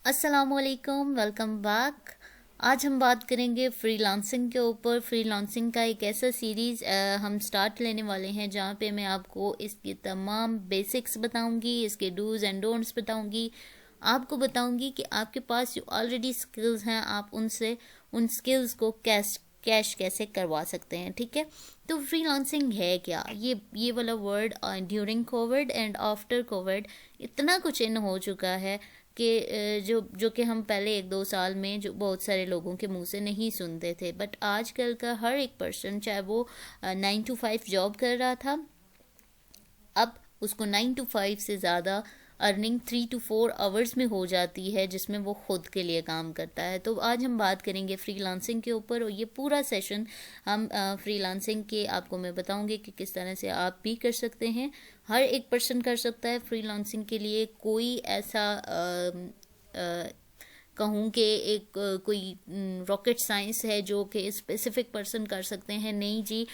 अस्सलामुअलैकुम, welcome back. आज हम बात करेंगे फ्रीलांसिंग के ऊपर। फ्रीलांसिंग का एक ऐसा सीरीज़ हम स्टार्ट लेने वाले हैं जहाँ पे मैं आपको इसकी तमाम बेसिक्स बताऊंगी, इसके डूज एंड डोंट्स बताऊंगी। आपको बताऊंगी कि आपके पास जो ऑलरेडी स्किल्स हैं आप उनसे उन स्किल्स को कैश कैसे करवा सकते हैं। ठीक है, तो फ्रीलांसिंग है क्या? ये वाला word during Covid and after Covid इतना कुछ इन हो चुका है कि जो कि हम पहले 1-2 साल में जो बहुत सारे लोगों के मुंह से नहीं सुनते थे, बट आजकल का हर एक पर्सन, चाहे वो 9 to 5 जॉब कर रहा था, अब उसको 9 to 5 से ज़्यादा अर्निंग 3 to 4 आवर्स में हो जाती है, जिसमें वो खुद के लिए काम करता है। तो आज हम बात करेंगे फ्रीलांसिंग के ऊपर, और ये पूरा सेशन हम फ्रीलांसिंग के आपको मैं बताऊंगी कि किस तरह से आप भी कर सकते हैं। हर एक पर्सन कर सकता है फ्रीलांसिंग के लिए। कोई ऐसा कहूँ कि एक कोई रॉकेट साइंस है जो कि स्पेसिफिक पर्सन कर सकते हैं, नहीं जी।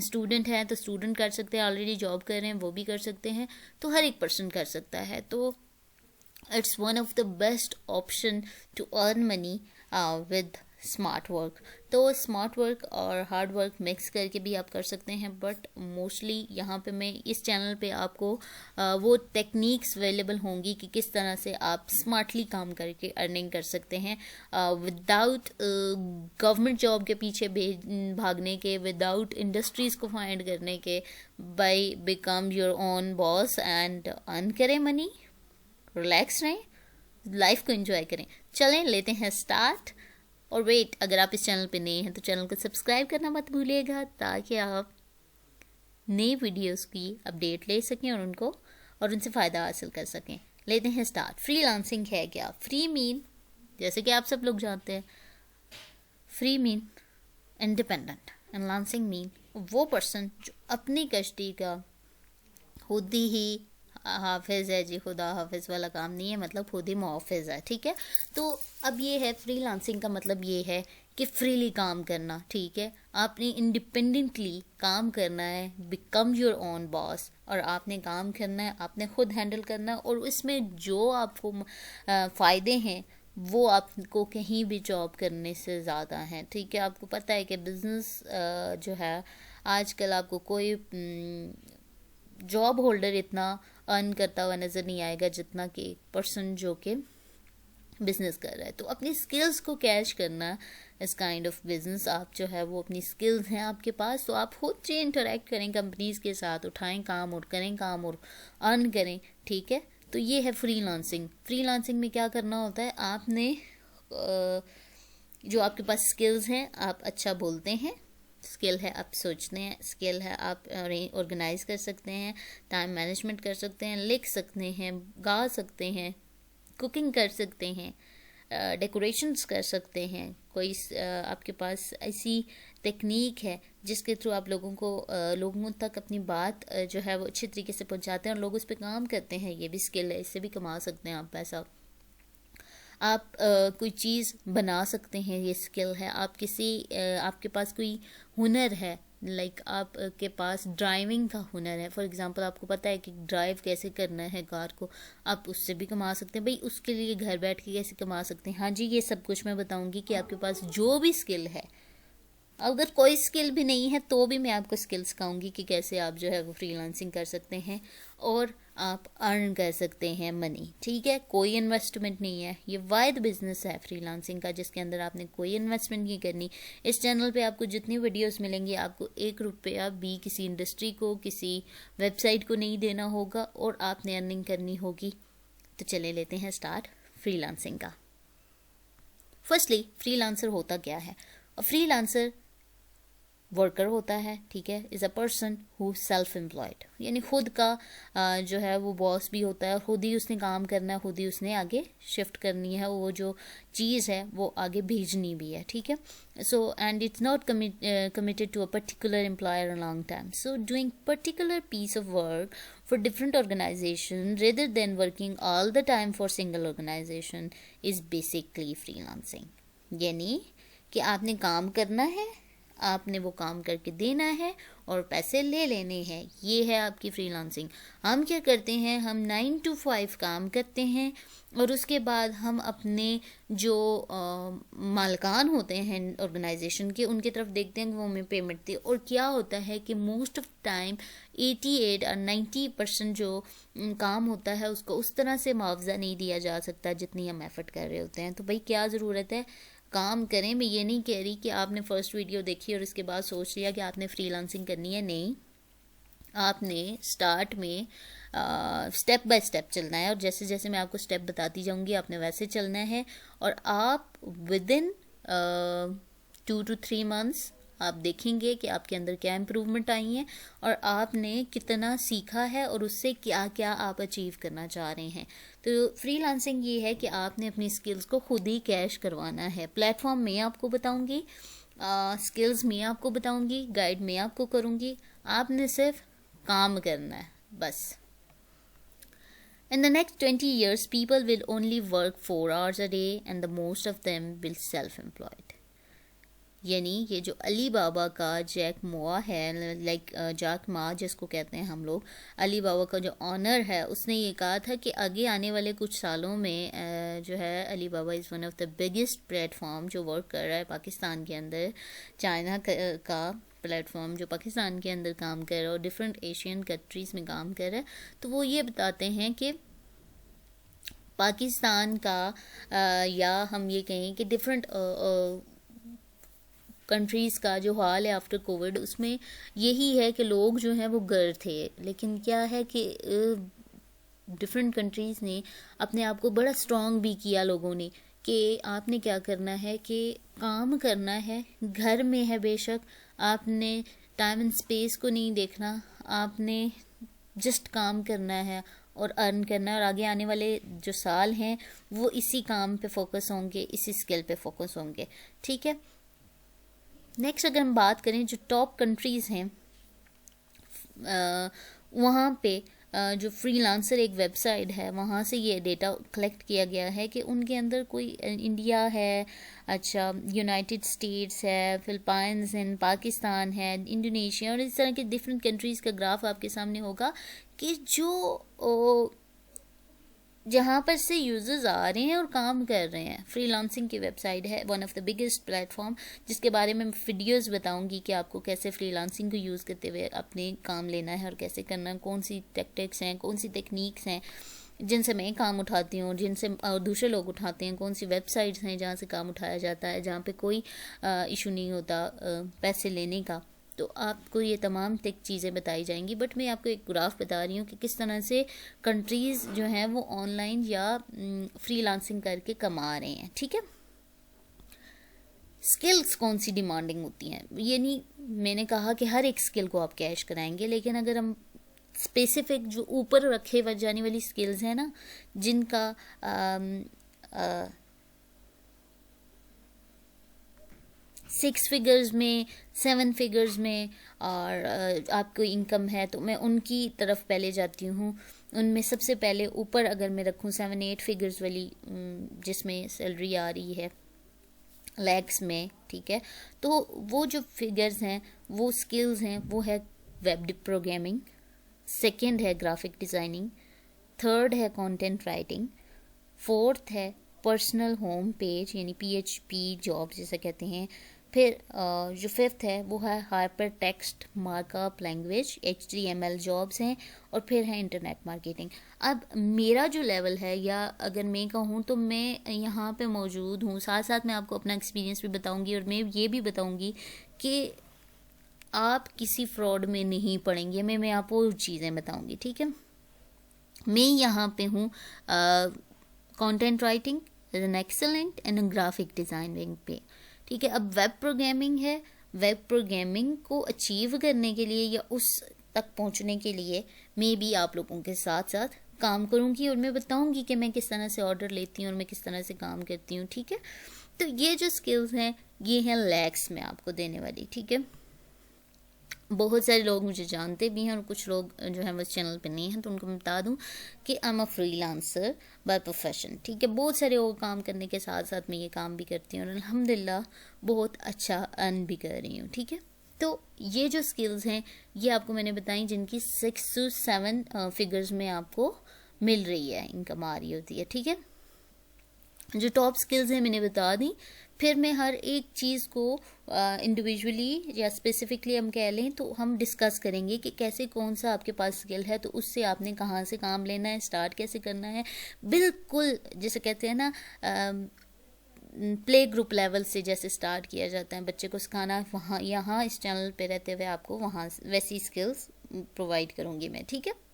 स्टूडेंट है तो स्टूडेंट कर सकते हैं, ऑलरेडी जॉब कर रहे हैं वो भी कर सकते हैं, तो हर एक पर्सन कर सकता है। तो it's one of the best option to earn money with smart work. तो स्मार्ट वर्क और हार्ड वर्क मिक्स करके भी आप कर सकते हैं, बट मोस्टली यहाँ पे मैं इस चैनल पे आपको वो टेक्निक्स अवेलेबल होंगी कि किस तरह से आप स्मार्टली काम करके अर्निंग कर सकते हैं विदाउट गवर्नमेंट जॉब के पीछे भागने के, विदाउट इंडस्ट्रीज़ को फाइंड करने के, by become your own boss and earn करें मनी, रिलैक्स रहें, लाइफ को एंजॉय करें। चलें लेते हैं स्टार्ट। और वेट, अगर आप इस चैनल पे नए हैं तो चैनल को सब्सक्राइब करना मत भूलिएगा, ताकि आप नई वीडियोस की अपडेट ले सकें और उनसे फ़ायदा हासिल कर सकें। लेते हैं स्टार्ट। फ्रीलांसिंग है क्या? फ्री मीन, जैसे कि आप सब लोग जानते हैं, free mean independent, and lancing mean वो पर्सन जो अपनी कश्ती का खुद ही हाफिज है जी। खुदा हाफिज वाला काम नहीं है, मतलब खुद ही मुहाफिज है। ठीक है, तो अब ये है फ्रीलांसिंग का मतलब ये है कि फ्रीली काम करना। ठीक है, आपने इंडिपेंडेंटली काम करना है, बिकम योर ओन बॉस, और आपने काम करना है, आपने खुद हैंडल करना है, और इसमें जो आपको फ़ायदे हैं वो आपको कहीं भी जॉब करने से ज़्यादा हैं। ठीक है, आपको पता है कि बिज़नेस जो है आजकल आपको कोई जॉब होल्डर इतना अर्न करता हुआ नज़र नहीं आएगा जितना कि एक पर्सन जो कि बिजनेस कर रहा है। तो अपनी स्किल्स को कैच करना, इस काइंड ऑफ बिजनेस, आप जो है वो अपनी स्किल्स हैं आपके पास, तो आप खुद से इंटरेक्ट करें कंपनीज के साथ, उठाएं काम और करें काम और अर्न करें। ठीक है, तो ये है फ्रीलांसिंग। फ्रीलांसिंग में क्या करना होता है, आपने जो आपके पास स्किल्स हैं, आप अच्छा बोलते हैं, स्किल है आप सोचते हैं, स्किल है आप ऑर्गेनाइज कर सकते हैं, टाइम मैनेजमेंट कर सकते हैं, लिख सकते हैं, गा सकते हैं, कुकिंग कर सकते हैं, डेकोरेशंस कर सकते हैं। कोई आपके पास ऐसी टेक्निक है जिसके थ्रू आप लोगों तक अपनी बात जो है वो अच्छी तरीके से पहुंचाते हैं और लोग उस पर काम करते हैं, ये भी स्किल है, इससे भी कमा सकते हैं आप पैसा। आप कोई चीज़ बना सकते हैं, ये स्किल है। आप आपके पास कोई हुनर है, लाइक आप के पास ड्राइविंग का हुनर है, फॉर एग्जांपल आपको पता है कि ड्राइव कैसे करना है कार को, आप उससे भी कमा सकते हैं। भाई उसके लिए घर बैठ के कैसे कमा सकते हैं, हाँ जी, ये सब कुछ मैं बताऊंगी कि आपके पास जो भी स्किल है। अगर कोई स्किल भी नहीं है तो भी मैं आपको स्किल सिखाऊंगी कि कैसे आप जो है वो फ्रीलांसिंग कर सकते हैं और आप अर्न कर सकते हैं मनी। ठीक है, कोई इन्वेस्टमेंट नहीं है, ये वाइड बिजनेस है फ्रीलांसिंग का, जिसके अंदर आपने कोई इन्वेस्टमेंट नहीं करनी। इस चैनल पे आपको जितनी वीडियोस मिलेंगी, आपको 1 रुपया भी किसी इंडस्ट्री को, किसी वेबसाइट को नहीं देना होगा, और आपने अर्निंग करनी होगी। तो चले लेते हैं स्टार्ट फ्रीलांसिंग का। फर्स्टली फ्रीलांसर होता क्या है? फ्रीलांसर वर्कर होता है, ठीक है, is a person who self employed, यानी खुद का जो है वो बॉस भी होता है, खुद ही उसने काम करना है, खुद ही उसने आगे शिफ्ट करनी है, वो जो चीज़ है वो आगे भेजनी भी है। ठीक है, so and it's not committed to a particular employer a long time, so doing particular piece of work for different organisation rather than working all the time for single organisation is basically freelancing. यानी कि आपने काम करना है, आपने वो काम करके देना है और पैसे ले लेने हैं। ये है आपकी फ्रीलांसिंग। हम क्या करते हैं, हम 9 to 5 काम करते हैं और उसके बाद हम अपने जो मालकान होते हैं ऑर्गेनाइजेशन के, उनकी तरफ देखते हैं कि वो हमें पेमेंट दे। और क्या होता है कि मोस्ट ऑफ टाइम 88 और 90% जो काम होता है उसको उस तरह से मुआवजा नहीं दिया जा सकता जितनी हम एफर्ट कर रहे होते हैं। तो भाई क्या ज़रूरत है, काम करें। मैं ये नहीं कह रही कि आपने फर्स्ट वीडियो देखी और उसके बाद सोच लिया कि आपने फ्रीलांसिंग करनी है। नहीं, आपने स्टार्ट में स्टेप बाय स्टेप चलना है और जैसे जैसे मैं आपको स्टेप बताती जाऊंगी आपने वैसे चलना है। और आप विद इन 2 to 3 months आप देखेंगे कि आपके अंदर क्या इम्प्रूवमेंट आई है और आपने कितना सीखा है और उससे क्या क्या आप अचीव करना चाह रहे हैं। तो फ्रीलांसिंग ये है कि आपने अपनी स्किल्स को खुद ही कैश करवाना है। प्लेटफॉर्म मैं आपको बताऊंगी, स्किल्स मैं आपको बताऊंगी, गाइड मैं आपको करूंगी, आपने सिर्फ काम करना है बस। In the next 20 years, people will only work 4 hours a day and the most of them will self-employed. यानी ये जो अली बाबा का जैक मोआ है, जैक मा जिसको कहते हैं हम लोग, अली बाबा का जो ऑनर है, उसने ये कहा था कि आगे आने वाले कुछ सालों में जो है Alibaba is one of the biggest platform जो वर्क कर रहा है पाकिस्तान के अंदर। चाइना का प्लेटफॉर्म जो पाकिस्तान के अंदर काम कर रहा है और डिफरेंट एशियन कंट्रीज़ में काम कर रहा है। तो वो ये बताते हैं कि पाकिस्तान का या हम ये कहें कि डिफरेंट कंट्रीज़ का जो हाल है आफ्टर कोविड, उसमें यही है कि लोग जो हैं वो घर थे, लेकिन क्या है कि डिफरेंट कंट्रीज़ ने अपने आप को बड़ा स्ट्रॉन्ग भी किया लोगों ने कि आपने क्या करना है कि काम करना है, घर में है बेशक, आपने टाइम एंड स्पेस को नहीं देखना, आपने जस्ट काम करना है और अर्न करना है। और आगे आने वाले जो साल हैं वो इसी काम पे फोकस होंगे, इसी स्किल पे फोकस होंगे। ठीक है, नेक्स्ट अगर हम बात करें जो टॉप कंट्रीज़ हैं, वहाँ पे जो फ्रीलांसर एक वेबसाइट है, वहाँ से ये डेटा कलेक्ट किया गया है कि उनके अंदर कोई इंडिया है, अच्छा यूनाइटेड स्टेट्स है, फिलिपाइंस है, पाकिस्तान है, इंडोनेशिया और इस तरह के डिफरेंट कंट्रीज़ का ग्राफ आपके सामने होगा कि जो जहाँ पर से यूज़र्स आ रहे हैं और काम कर रहे हैं। फ्रीलांसिंग की वेबसाइट है, one of the biggest platform, जिसके बारे में वीडियोस बताऊंगी कि आपको कैसे फ्रीलांसिंग को यूज़ करते हुए अपने काम लेना है और कैसे करना है, कौन सी टेक्टिक्स हैं, कौन सी टेक्निक्स हैं जिनसे मैं काम उठाती हूँ, जिनसे दूसरे लोग उठाते हैं, कौन सी वेबसाइट्स हैं जहाँ से काम उठाया जाता है, जहाँ पे कोई इशू नहीं होता पैसे लेने का। तो आपको ये तमाम टेक चीज़ें बताई जाएंगी, बट मैं आपको एक ग्राफ बता रही हूँ कि किस तरह से कंट्रीज़ जो हैं वो ऑनलाइन या फ्रीलांसिंग करके कमा रहे हैं। ठीक है, स्किल्स कौन सी डिमांडिंग होती हैं, ये नहीं मैंने कहा कि हर एक स्किल को आप कैश कराएंगे, लेकिन अगर हम स्पेसिफिक जो ऊपर रखे जाने वाली स्किल्स हैं ना, जिनका 6 फिगर्स में, 7 फिगर्स में और आपको इनकम है, तो मैं उनकी तरफ पहले जाती हूँ। उनमें सबसे पहले ऊपर अगर मैं रखूँ 7-8 फिगर्स वाली, जिसमें सैलरी आ रही है लैक्स में, ठीक है, तो वो जो फिगर्स हैं, वो स्किल्स हैं, वो है वेब प्रोग्रामिंग, सेकंड है ग्राफिक डिज़ाइनिंग, थर्ड है कंटेंट राइटिंग, फोर्थ है पर्सनल होम पेज यानी PHP जॉब जैसे कहते हैं, फिर जो फिफ्थ है वो है hyper text markup language HTML jobs हैं, और फिर है इंटरनेट मार्केटिंग। अब मेरा जो लेवल है, या अगर मैं कहूँ तो मैं यहाँ पे मौजूद हूँ, साथ साथ मैं आपको अपना एक्सपीरियंस भी बताऊँगी और मैं ये भी बताऊँगी कि आप किसी फ्रॉड में नहीं पड़ेंगे। मैं आपको चीज़ें बताऊँगी। ठीक है, मैं यहाँ पे हूँ content writing an excellent and graphic designing पे। ठीक है, अब वेब प्रोग्रामिंग है, वेब प्रोग्रामिंग को अचीव करने के लिए या उस तक पहुंचने के लिए मैं भी आप लोगों के साथ साथ काम करूंगी और मैं बताऊंगी कि मैं किस तरह से ऑर्डर लेती हूँ और मैं किस तरह से काम करती हूँ। ठीक है, तो ये जो स्किल्स हैं ये हैं लैक्स में आपको देने वाली। ठीक है, बहुत सारे लोग मुझे जानते भी हैं और कुछ लोग जो है वो इस चैनल पे नहीं हैं, तो उनको मैं बता दूं कि I am a freelancer by profession, ठीक है। बहुत सारे और काम करने के साथ साथ मैं ये काम भी करती हूँ और अल्हम्दुलिल्लाह बहुत अच्छा अर्न भी कर रही हूँ, ठीक है। तो ये जो स्किल्स हैं ये आपको मैंने बताई, जिनकी 6 to 7 फिगर्स में आपको मिल रही है, इनकम आ रही होती है, ठीक है। जो टॉप स्किल्स हैं मैंने बता दी। फिर मैं हर एक चीज़ को इंडिविजुअली या स्पेसिफिकली हम कह लें तो हम डिस्कस करेंगे कि कैसे, कौन सा आपके पास स्किल है तो उससे आपने कहाँ से काम लेना है, स्टार्ट कैसे करना है। बिल्कुल जैसे कहते हैं ना, प्ले ग्रुप लेवल से जैसे स्टार्ट किया जाता है बच्चे को सिखाना, वहाँ यहाँ इस चैनल पे रहते हुए आपको वहाँ वैसी स्किल्स प्रोवाइड करूँगी मैं, ठीक है।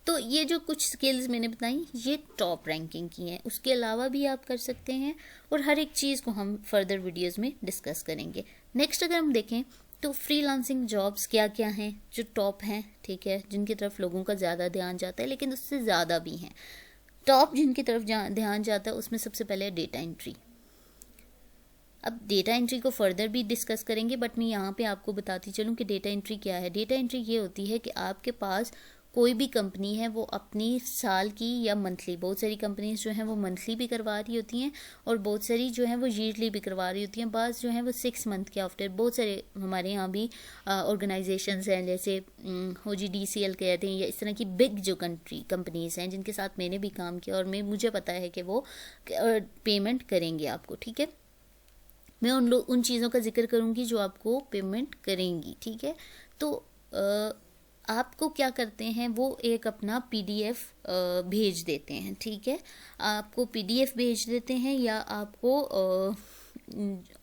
तो ये जो कुछ स्किल्स मैंने बताई ये टॉप रैंकिंग की हैं, उसके अलावा भी आप कर सकते हैं और हर एक चीज़ को हम फर्दर वीडियोस में डिस्कस करेंगे। नेक्स्ट अगर हम देखें तो फ्रीलांसिंग जॉब्स क्या क्या हैं जो टॉप हैं, ठीक है, जिनकी तरफ लोगों का ज़्यादा ध्यान जाता है, लेकिन उससे ज़्यादा भी हैं। टॉप जिनकी तरफ ध्यान जाता है उसमें सबसे पहले डेटा एंट्री। अब डेटा एंट्री को फर्दर भी डिस्कस करेंगे, बट मैं यहाँ पे आपको बताती चलूँ कि डेटा एंट्री क्या है। डेटा एंट्री ये होती है कि आपके पास कोई भी कंपनी है वो अपनी साल की या मंथली, बहुत सारी कंपनीज जो हैं वो मंथली भी करवा रही होती हैं और बहुत सारी जो हैं वो ईयरली भी करवा रही होती हैं, बाज़ जो हैं वो 6 मंथ के आफ्टर। बहुत सारे हमारे यहाँ भी ऑर्गेनाइजेशंस हैं, जैसे OGDCL कहते हैं, या इस तरह की बिग जो कंपनीज हैं जिनके साथ मैंने भी काम किया और मुझे पता है कि वो पेमेंट करेंगे आपको, ठीक है। मैं उन चीज़ों का जिक्र करूँगी जो आपको पेमेंट करेंगी, ठीक है। तो आपको क्या करते हैं, वो एक अपना PDF भेज देते हैं, ठीक है। आपको PDF भेज देते हैं या आपको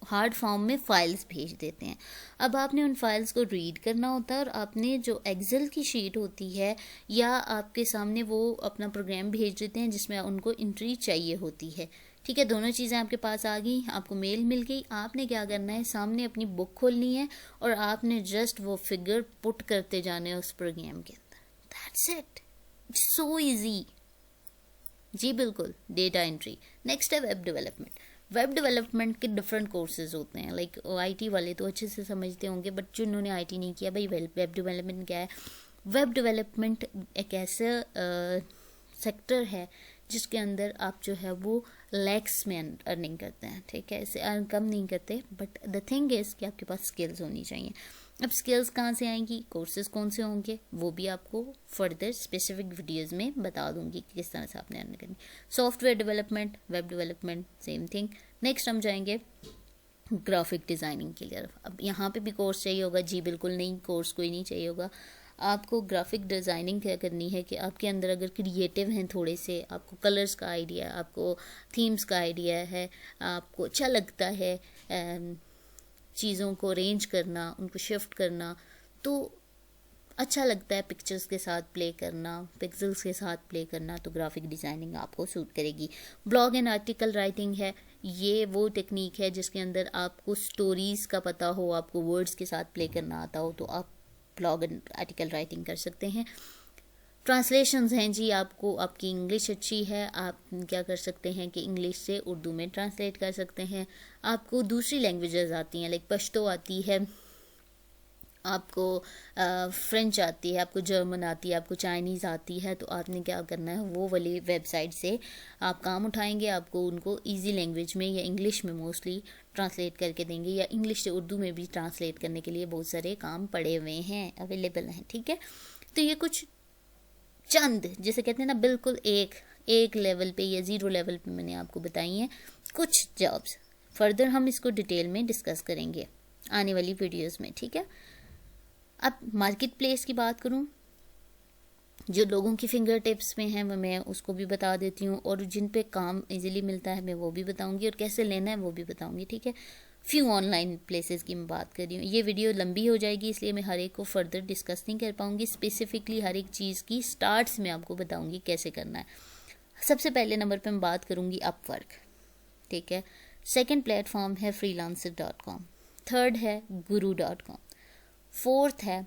हार्ड फॉर्म में फाइल्स भेज देते हैं। अब आपने उन फाइल्स को रीड करना होता है और आपने जो एक्सेल की शीट होती है या आपके सामने वो अपना प्रोग्राम भेज देते हैं जिसमें उनको एंट्री चाहिए होती है, ठीक है। दोनों चीज़ें आपके पास आ गई, आपको मेल मिल गई। आपने क्या करना है, सामने अपनी बुक खोलनी है और आपने जस्ट वो फिगर पुट करते जाने हैं उस प्रोग्राम के अंदर। दैट्स इट, सो इजी जी, बिल्कुल। Data entry. नेक्स्ट है वेब डेवलपमेंट। वेब डेवलपमेंट के डिफरेंट कोर्सेज होते हैं, लाइक IT वाले तो अच्छे से समझते होंगे, बट जिन्होंने IT नहीं किया, भाई वेब डेवलपमेंट क्या है। वेब डेवलपमेंट एक ऐसा सेक्टर है जिसके अंदर आप जो है वो लैक्स में अर्निंग करते हैं, ठीक है। इसे अर्न कम नहीं करते, बट द थिंग इज़ कि आपके पास स्किल्स होनी चाहिए। अब स्किल्स कहाँ से आएंगी, कोर्सेज कौन से होंगे, वो भी आपको फर्दर स्पेसिफिक वीडियोस में बता दूंगी कि किस तरह से आपने अर्न करनी। Software development, web development, same thing. Next हम जाएंगे ग्राफिक डिज़ाइनिंग के लिए। अब यहाँ पे भी कोर्स चाहिए होगा जी, बिल्कुल नहीं, कोर्स कोई नहीं चाहिए होगा। आपको ग्राफिक डिज़ाइनिंग क्या करनी है कि आपके अंदर अगर क्रिएटिव हैं थोड़े से, आपको कलर्स का आइडिया, आपको थीम्स का आइडिया है, आपको अच्छा लगता है चीज़ों को अरेंज करना, उनको शिफ्ट करना, तो अच्छा लगता है पिक्चर्स के साथ प्ले करना, पिक्सेल्स के साथ प्ले करना, तो ग्राफिक डिज़ाइनिंग आपको सूट करेगी। ब्लॉग एंड आर्टिकल राइटिंग है, ये वो टेक्निक है जिसके अंदर आपको स्टोरीज़ का पता हो, आपको वर्ड्स के साथ प्ले करना आता हो, तो आप ब्लॉग एंड आर्टिकल राइटिंग कर सकते हैं। ट्रांसलेशंस हैं जी, आपको आपकी इंग्लिश अच्छी है, आप क्या कर सकते हैं कि इंग्लिश से उर्दू में ट्रांसलेट कर सकते हैं। आपको दूसरी लैंग्वेजेस आती हैं, लाइक पश्तो आती है, आपको फ्रेंच आती है, आपको जर्मन आती है, आपको चाइनीज़ आती है, तो आपने क्या करना है, वो वाली वेबसाइट से आप काम उठाएंगे, आपको उनको इजी लैंग्वेज में या इंग्लिश में मोस्टली ट्रांसलेट करके देंगे, या इंग्लिश से उर्दू में भी ट्रांसलेट करने के लिए बहुत सारे काम पड़े हुए हैं, अवेलेबल हैं, ठीक है। तो ये कुछ चंद, जैसे कहते हैं ना, बिल्कुल एक लेवल पे या 0 लेवल पे मैंने आपको बताई हैं कुछ जॉब्स। फर्दर हम इसको डिटेल में डिस्कस करेंगे आने वाली वीडियोस में, ठीक है। अब मार्केट प्लेस की बात करूं, जो लोगों की फिंगर टिप्स में है मैं उसको भी बता देती हूँ, और जिन पे काम इजीली मिलता है मैं वो भी बताऊंगी, और कैसे लेना है वो भी बताऊंगी, ठीक है। फ्यू ऑनलाइन प्लेसेस की मैं बात कर रही हूँ। ये वीडियो लंबी हो जाएगी, इसलिए मैं हर एक को फर्दर डिस्कस नहीं कर पाऊंगी। स्पेसिफिकली हर एक चीज़ की स्टार्ट्स में आपको बताऊंगी कैसे करना है। सबसे पहले नंबर पे मैं बात करूंगी अपवर्क, ठीक है। सेकंड प्लेटफॉर्म है freelancer.com, थर्ड है guru.com, फोर्थ है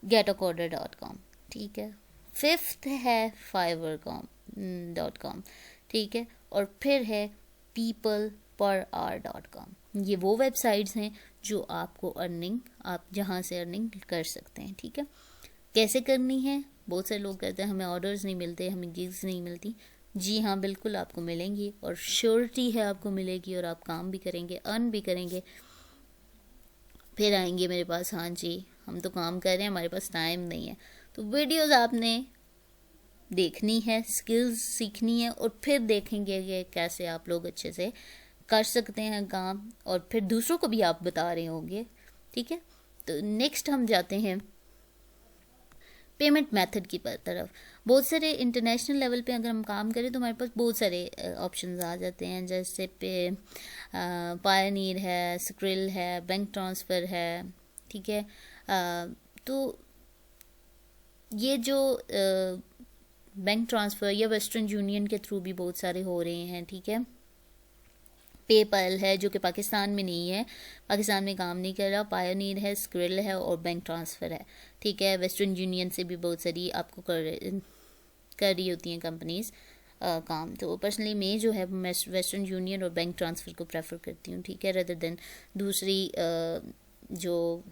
getacoder.com, ठीक है। फिफ्थ है fiverr.com, ठीक है। और फिर है peopleperhour.com। ये वो वेबसाइट्स हैं जो आपको अर्निंग, आप जहाँ से अर्निंग कर सकते हैं। ठीक है, कैसे करनी है? बहुत सारे लोग कहते हैं हमें ऑर्डर्स नहीं मिलते, हमें गिग्स नहीं मिलती। जी हाँ, बिल्कुल आपको मिलेंगी, और श्योरिटी है आपको मिलेगी, और आप काम भी करेंगे, अर्न भी करेंगे, फिर आएंगे मेरे पास, हाँ जी हम तो काम कर रहे हैं, हमारे पास टाइम नहीं है। तो वीडियोस आपने देखनी है, स्किल्स सीखनी है, और फिर देखेंगे कि कैसे आप लोग अच्छे से कर सकते हैं काम, और फिर दूसरों को भी आप बता रहे होंगे। ठीक है, तो नेक्स्ट हम जाते हैं पेमेंट मेथड की तरफ। बहुत सारे इंटरनेशनल लेवल पे अगर हम काम करें तो हमारे पास बहुत सारे ऑप्शंस आ जाते हैं, जैसे पायनीर है, स्क्रिल है, बैंक ट्रांसफ़र है। ठीक है, तो ये जो बैंक ट्रांसफ़र या वेस्टर्न यूनियन के थ्रू भी बहुत सारे हो रहे हैं। ठीक है, पेपल है जो कि पाकिस्तान में नहीं है, पाकिस्तान में काम नहीं कर रहा, पायोनीर है, स्क्रिल है, और बैंक ट्रांसफ़र है। ठीक है, वेस्टर्न यूनियन से भी बहुत सारी आपको कर रही होती हैं कंपनीज़ काम। तो पर्सनली मैं जो है वेस्टर्न यूनियन और बैंक ट्रांसफ़र को प्रेफर करती हूँ। ठीक है, रदर देन दूसरी जो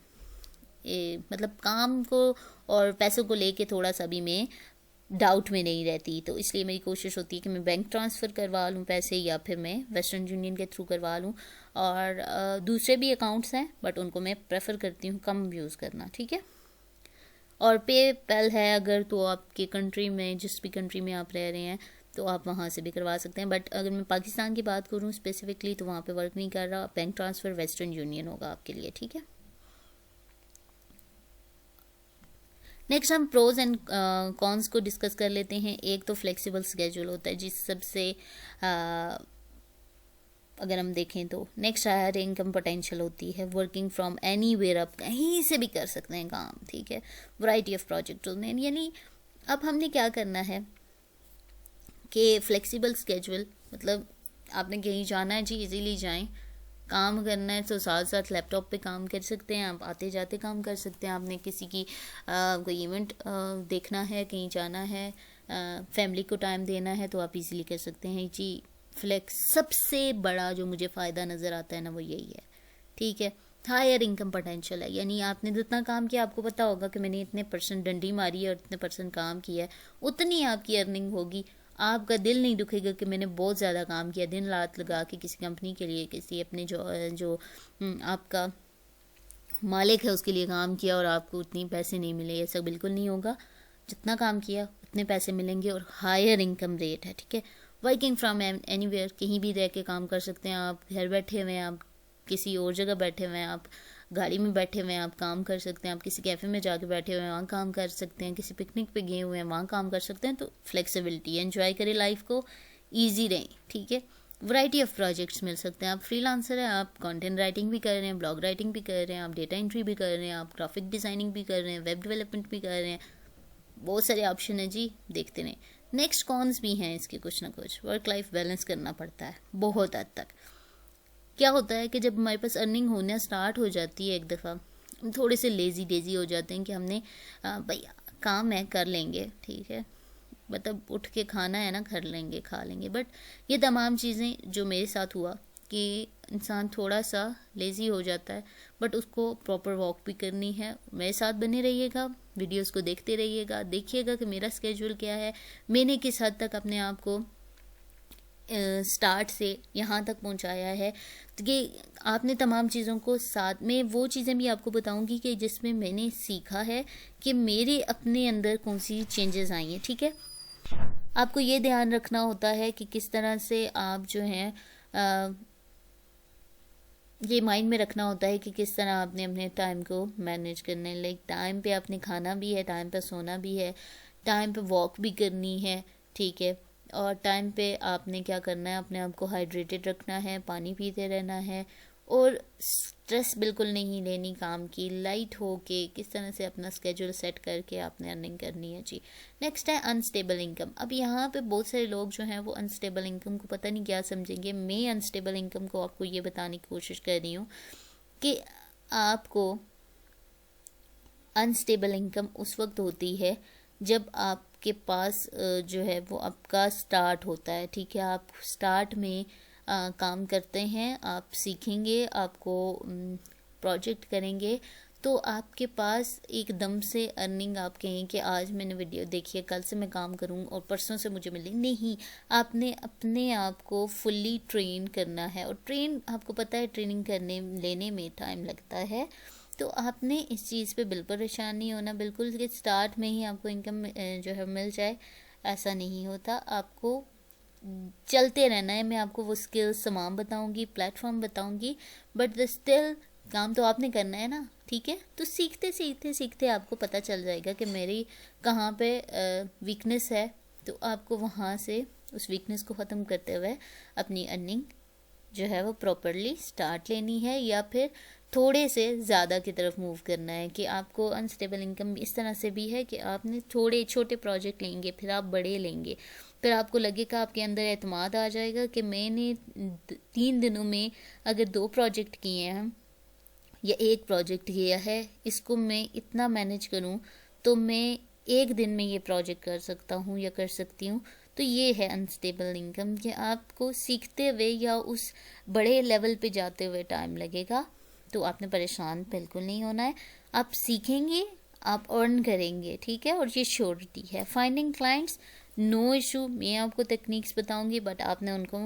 मतलब काम को और पैसों को लेके थोड़ा सा भी मैं डाउट में नहीं रहती, तो इसलिए मेरी कोशिश होती है कि मैं बैंक ट्रांसफ़र करवा लूँ पैसे, या फिर मैं वेस्टर्न यूनियन के थ्रू करवा लूँ। और दूसरे भी अकाउंट्स हैं बट उनको मैं प्रेफर करती हूँ कम यूज़ करना। ठीक है, और पेपैल है अगर, तो आपके कंट्री में, जिस भी कंट्री में आप रह रहे हैं, तो आप वहाँ से भी करवा सकते हैं। बट अगर मैं पाकिस्तान की बात करूँ स्पेसिफिकली, तो वहाँ पे वर्क नहीं कर रहा। बैंक ट्रांसफ़र वेस्टर्न यूनियन होगा आपके लिए। ठीक है, नेक्स्ट हम प्रोज एंड कॉन्स को डिस्कस कर लेते हैं। एक तो फ्लेक्सिबल स्केड्यूल होता है, जिस सबसे अगर हम देखें तो नेक्स्ट हायर इनकम पोटेंशियल होती है, वर्किंग फ्रॉम एनीवेयर, आप कहीं से भी कर सकते हैं काम। ठीक है, वैरायटी ऑफ प्रोजेक्ट, यानी अब हमने क्या करना है कि फ्लेक्सिबल स्केड्यूल मतलब आपने कहीं जाना है जी, इजीली जाएं, काम करना है तो साथ साथ लैपटॉप पे काम कर सकते हैं, आप आते जाते काम कर सकते हैं। आपने किसी की कोई इवेंट देखना है, कहीं जाना है, फैमिली को टाइम देना है, तो आप इजीली कर सकते हैं जी। फ्लेक्स सबसे बड़ा जो मुझे फ़ायदा नज़र आता है ना, वो यही है। ठीक है, हायर इनकम पोटेंशियल है, यानी आपने जितना काम किया, आपको पता होगा कि मैंने इतने % डंडी मारी है और इतने % काम किया है, उतनी आपकी अर्निंग होगी। आपका दिल नहीं दुखेगा कि मैंने बहुत ज़्यादा काम किया, दिन रात लगा के किसी कंपनी के लिए, किसी अपने जो आपका मालिक है उसके लिए काम किया और आपको उतनी पैसे नहीं मिले। ऐसा बिल्कुल नहीं होगा, जितना काम किया उतने पैसे मिलेंगे, और हायर इनकम रेट है। ठीक है, वर्किंग फ्रॉम एनीवेयर, कहीं भी रह के काम कर सकते हैं आप, घर बैठे हुए हैं आप, किसी और जगह बैठे हुए हैं आप, गाड़ी में बैठे हुए हैं आप काम कर सकते हैं, आप किसी कैफ़े में जाके बैठे हुए हैं वहाँ काम कर सकते हैं, किसी पिकनिक पे गए हुए हैं वहाँ काम कर सकते हैं। तो फ्लेक्सिबिलिटी, एंजॉय करें लाइफ को, ईजी रहें। ठीक है, वैरायटी ऑफ प्रोजेक्ट्स मिल सकते हैं। आप फ्रीलांसर हैं, आप कंटेंट राइटिंग भी कर रहे हैं, ब्लॉग राइटिंग भी कर रहे हैं, आप डेटा एंट्री भी कर रहे हैं, आप ग्राफिक डिज़ाइनिंग भी कर रहे हैं, वेब डेवलपमेंट भी कर रहे हैं, बहुत सारे ऑप्शन है जी, देखते रहें। नेक्स्ट कॉन्स भी हैं इसके कुछ ना कुछ। वर्क लाइफ बैलेंस करना पड़ता है बहुत हद तक। क्या होता है कि जब हमारे पास अर्निंग होना स्टार्ट हो जाती है एक दफ़ा, हम थोड़े से लेज़ी डेजी हो जाते हैं कि हमने भाई काम है कर लेंगे, ठीक है, मतलब उठ के खाना है ना, कर लेंगे खा लेंगे। बट ये तमाम चीज़ें जो मेरे साथ हुआ कि इंसान थोड़ा सा लेज़ी हो जाता है, बट उसको प्रॉपर वॉक भी करनी है। मेरे साथ बने रहिएगा, वीडियोस को देखते रहिएगा, देखिएगा कि मेरा स्केड्यूल क्या है, मैंने किस हद तक अपने आप को स्टार्ट से यहाँ तक पहुँचाया है। तो ये आपने तमाम चीज़ों को साथ में, वो चीज़ें भी आपको बताऊँगी कि जिसमें मैंने सीखा है कि मेरे अपने अंदर कौन सी चेंजेस आई हैं। ठीक है, आपको ये ध्यान रखना होता है कि किस तरह से आप जो हैं ये माइंड में रखना होता है कि किस तरह आपने अपने टाइम को मैनेज करना है। लाइक टाइम पे आपने खाना भी है, टाइम पे सोना भी है, टाइम पे वॉक भी करनी है। ठीक है, और टाइम पे आपने क्या करना है, अपने आप को हाइड्रेटेड रखना है, पानी पीते रहना है, और स्ट्रेस बिल्कुल नहीं लेनी काम की, लाइट हो के किस तरह से अपना स्केड्यूल सेट करके आपने अर्निंग करनी है जी। नेक्स्ट है अनस्टेबल इनकम। अब यहाँ पे बहुत सारे लोग जो हैं वो अनस्टेबल इनकम को पता नहीं क्या समझेंगे। मैं अनस्टेबल इनकम को आपको ये बताने की कोशिश कर रही हूँ कि आपको अनस्टेबल इनकम उस वक्त होती है जब आपके पास जो है वो आपका स्टार्ट होता है। ठीक है, आप स्टार्ट में काम करते हैं, आप सीखेंगे, आपको प्रोजेक्ट करेंगे तो आपके पास एकदम से अर्निंग आप कहें कि आज मैंने वीडियो देखी है, कल से मैं काम करूँ और परसों से मुझे मिले, नहीं। आपने अपने आप को फुल्ली ट्रेन करना है, और आपको पता है ट्रेनिंग करने लेने में टाइम लगता है। तो आपने इस चीज़ पे बिल्कुल परेशान नहीं होना, बिल्कुल कि स्टार्ट में ही आपको इनकम जो है मिल जाए, ऐसा नहीं होता। आपको चलते रहना है। मैं आपको वो स्किल्स तमाम बताऊंगी, प्लेटफॉर्म बताऊंगी, बट स्टिल काम तो आपने करना है ना, ठीक है। तो सीखते सीखते सीखते आपको पता चल जाएगा कि मेरी कहाँ पे वीकनेस है, तो आपको वहाँ से उस वीकनेस को ख़त्म करते हुए अपनी अर्निंग जो है वो प्रॉपरली स्टार्ट लेनी है, या फिर थोड़े से ज़्यादा की तरफ मूव करना है। कि आपको अनस्टेबल इनकम इस तरह से भी है कि आपने थोड़े छोटे प्रोजेक्ट लेंगे, फिर आप बड़े लेंगे, फिर आपको लगेगा, आपके अंदर एतमाद आ जाएगा कि मैंने 3 दिनों में अगर 2 प्रोजेक्ट किए हैं या 1 प्रोजेक्ट किया है, इसको मैं इतना मैनेज करूं तो मैं 1 दिन में ये प्रोजेक्ट कर सकता हूं या कर सकती हूं। तो ये है अनस्टेबल इनकम, कि आपको सीखते हुए या उस बड़े लेवल पे जाते हुए टाइम लगेगा। तो आपने परेशान बिल्कुल नहीं होना है, आप सीखेंगे, आप अर्न करेंगे, ठीक है। और ये श्योरिटी है। फाइंडिंग क्लाइंट्स, नो इशू, मैं आपको टेक्निक्स बताऊंगी, बट आपने उनको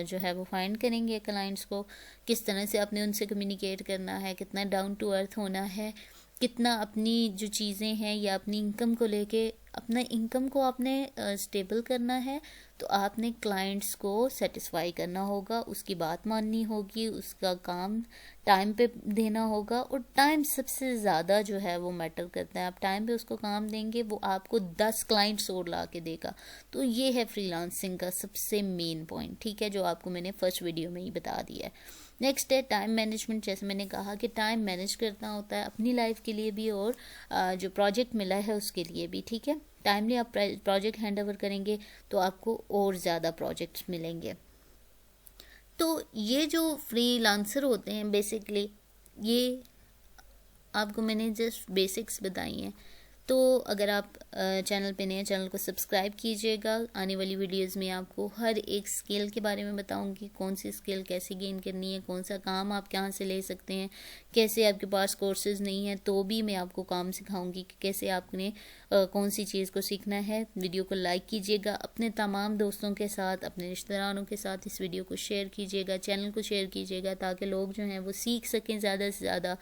जो है वो फाइंड करेंगे क्लाइंट्स को, किस तरह से आपने उनसे कम्युनिकेट करना है, कितना डाउन टू अर्थ होना है, कितना अपनी जो चीज़ें हैं या अपनी इनकम को लेके, अपना इनकम को आपने स्टेबल करना है। तो आपने क्लाइंट्स को सेटिस्फाई करना होगा, उसकी बात माननी होगी, उसका काम टाइम पे देना होगा। और टाइम सबसे ज़्यादा जो है वो मैटर करता है। आप टाइम पे उसको काम देंगे, वो आपको 10 क्लाइंट्स और ला के देगा। तो ये है फ्रीलांसिंग का सबसे मेन पॉइंट, ठीक है, जो आपको मैंने फर्स्ट वीडियो में ही बता दिया है। नेक्स्ट है टाइम मैनेजमेंट। जैसे मैंने कहा कि टाइम मैनेज करना होता है अपनी लाइफ के लिए भी और जो प्रोजेक्ट मिला है उसके लिए भी, ठीक है। टाइमली आप प्रोजेक्ट हैंड ओवर करेंगे तो आपको और ज़्यादा प्रोजेक्ट्स मिलेंगे। तो ये जो फ्रीलांसर होते हैं बेसिकली, ये आपको मैंने जस्ट बेसिक्स बताई हैं। तो अगर आप चैनल पे नए हैं, चैनल को सब्सक्राइब कीजिएगा। आने वाली वीडियोस में आपको हर एक स्किल के बारे में बताऊंगी, कौन सी स्किल कैसे गेन करनी है, कौन सा काम आप कहाँ से ले सकते हैं, कैसे आपके पास कोर्सेज नहीं है तो भी मैं आपको काम सिखाऊंगी कि कैसे आपने कौन सी चीज़ को सीखना है। वीडियो को लाइक कीजिएगा, अपने तमाम दोस्तों के साथ, अपने रिश्तेदारों के साथ इस वीडियो को शेयर कीजिएगा, चैनल को शेयर कीजिएगा, ताकि लोग जो हैं वो सीख सकें, ज़्यादा से ज़्यादा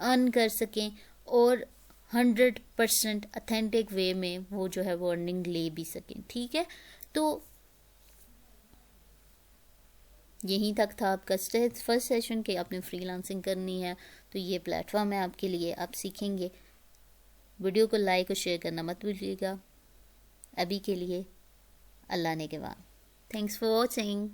अर्न कर सकें और 100% अथेंटिक वे में वो जो है वो अर्निंग ले भी सकें, ठीक है। तो यहीं तक था आपका फर्स्ट सेशन कि आपने फ्रीलांसिंग करनी है तो ये प्लेटफॉर्म है आपके लिए, आप सीखेंगे। वीडियो को लाइक और शेयर करना मत भूलिएगा। अभी के लिए अल्लाह ने के बाद, थैंक्स फॉर वॉचिंग।